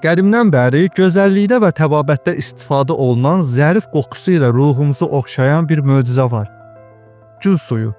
Qədimdən bəri gözəllikdə və təbabətdə istifadə olunan zərif qoxusu ilə ruhumuzu oxşayan bir möcüzə var. Gül suyu.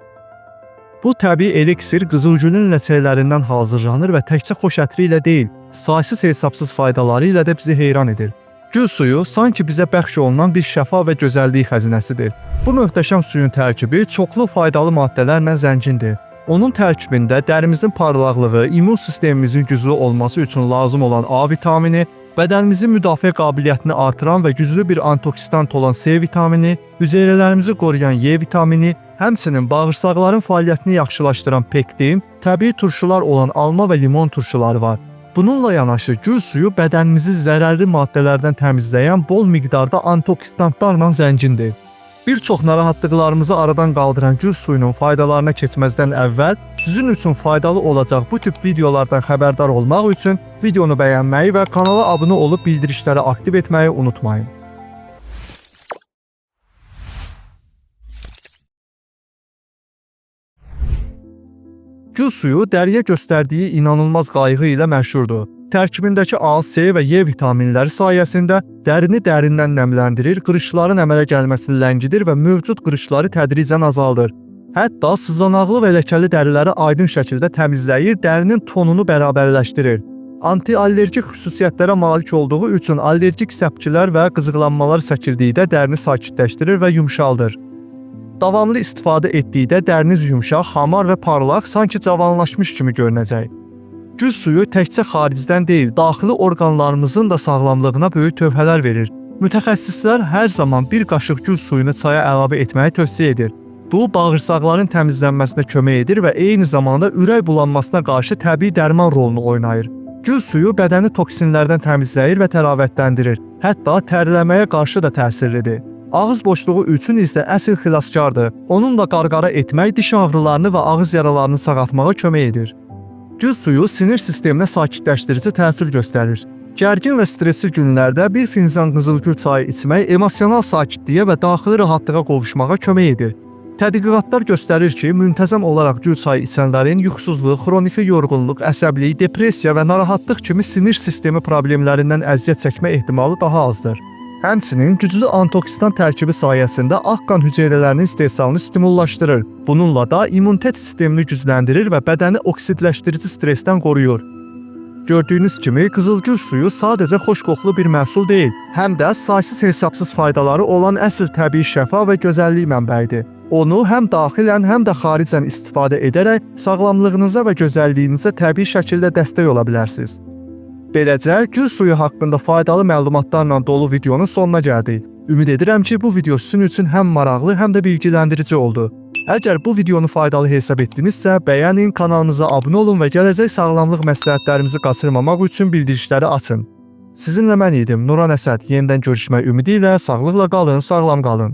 Bu təbii eliksir qızılgülün ləçəklərindən hazırlanır və təkcə xoş ətri ilə deyil, saysız hesabsız faydaları ilə də bizi heyran edir. Gül suyu sanki bizə bəxş olunan bir şəfa və gözəllik xəzinəsidir. Bu möhtəşəm suyun tərkibi çoxlu faydalı maddələrlə zəngindir. Onun tərkibində dərimizin parlaqlığı, immun sistemimizin güclü olması üçün lazım olan A vitamini, bədənimizin müdafiə qabiliyyətini artıran və güclü bir antioksidant olan C vitamini, hüceyrələrimizi qoruyan Y vitamini, həmçinin bağırsaqların fəaliyyətini yaxşılaşdıran pektin, təbii turşular olan alma və limon turşuları var. Bununla yanaşı gül suyu bədənimizi zərərli maddələrdən təmizləyən bol miqdarda antioksidantlarla zəngindir. Bir çox narahatlıqlarımızı aradan qaldıran gül suyunun faydalarına keçməzdən əvvəl sizin üçün faydalı olacaq bu tip videolardan xəbərdar olmaq üçün videonu bəyənməyi və kanala abunə olub bildirişləri aktiv etməyi unutmayın. Gül suyu dəriyə göstərdiyi inanılmaz qayğı ilə məşhurdur. Tərkibindəki A, C və Y vitaminləri sayəsində dərini dərindən nəmləndirir, qırışların əmələ gəlməsini ləngidir və mövcud qırışları tədricən azaldır. Hətta sızanaqlı və ləkəli dəriləri aydın şəkildə təmizləyir, dərinin tonunu bərabərləşdirir. Antiallergik xüsusiyyətlərə malik olduğu üçün allergik səpkilər və qızıqlanmalar çəkildikdə dərini sakitləşdirir və yumşaldır. Davamlı istifadə etdikdə dəriniz yumşaq, hamar və parlaq, sanki cavanlaşmış kimi görünəcək. Gül suyu təkcə xaricdən deyil, daxili orqanlarımızın da sağlamlığına böyük tövhələr verir. Mütəxəssislər hər zaman bir qaşıq gül suyunu çaya əlavə etməyi tövsiyə edir. Bu, bağırsaqların təmizlənməsinə kömək edir və eyni zamanda ürək bulanmasına qarşı təbii dərman rolunu oynayır. Gül suyu bədəni toksinlərdən təmizləyir və təravətləndirir. Hətta tərləməyə qarşı da təsirlidir. Ağız boşluğu üçün isə əsl xilaskardır. Onunla qarqara etmək diş ağrılarını və ağız yaralarını sağaltmağa kömək edir. Gül suyu sinir sisteminə sakitləşdirici təsir göstərir. Gərgin və stresli günlərdə bir fincan qızılgül çayı içmək emosional sakitliyə və daxili rahatlığa qovuşmağa kömək edir. Tədqiqatlar göstərir ki, müntəzəm olaraq gül çayı içənlərin yuxusuzluq, xroniki yorğunluq, əsəbilik, depressiya və narahatlıq kimi sinir sistemi problemlərindən əziyyət çəkmə ehtimalı daha azdır. Həmçinin güclü antioksidant tərkibi sayəsində ağ qan hüceyrələrinin istehsalını stimullaşdırır. Bununla da immunitet sistemini gücləndirir və bədəni oksidləşdirici stressdən qoruyur. Gördüyünüz kimi qızılgül suyu sadəcə xoş qoxulu bir məhsul deyil, həm də saysız hesabsız faydaları olan əsl təbii şəfa və gözəllik mənbəyidir. Onu həm daxilən, həm də xaricən istifadə edərək sağlamlığınıza və gözəlliyinizə təbii şəkildə dəstək ola bilərsiniz. Beləcə, gül suyu haqqında faydalı məlumatlarla dolu videonun sonuna gəldik. Ümid edirəm ki, bu video sizin üçün həm maraqlı, həm də bilgilendirici oldu. Əgər bu videonu faydalı hesab etdinizsə, bəyənin, kanalımıza abunə olun və gələcək sağlamlıq məsləhətlərimizi qaçırmamaq üçün bildirişləri açın. Sizinlə mən idim, Nuran Əsəd. Yenidən görüşmək ümidi ilə sağlıqla qalın, sağlam qalın.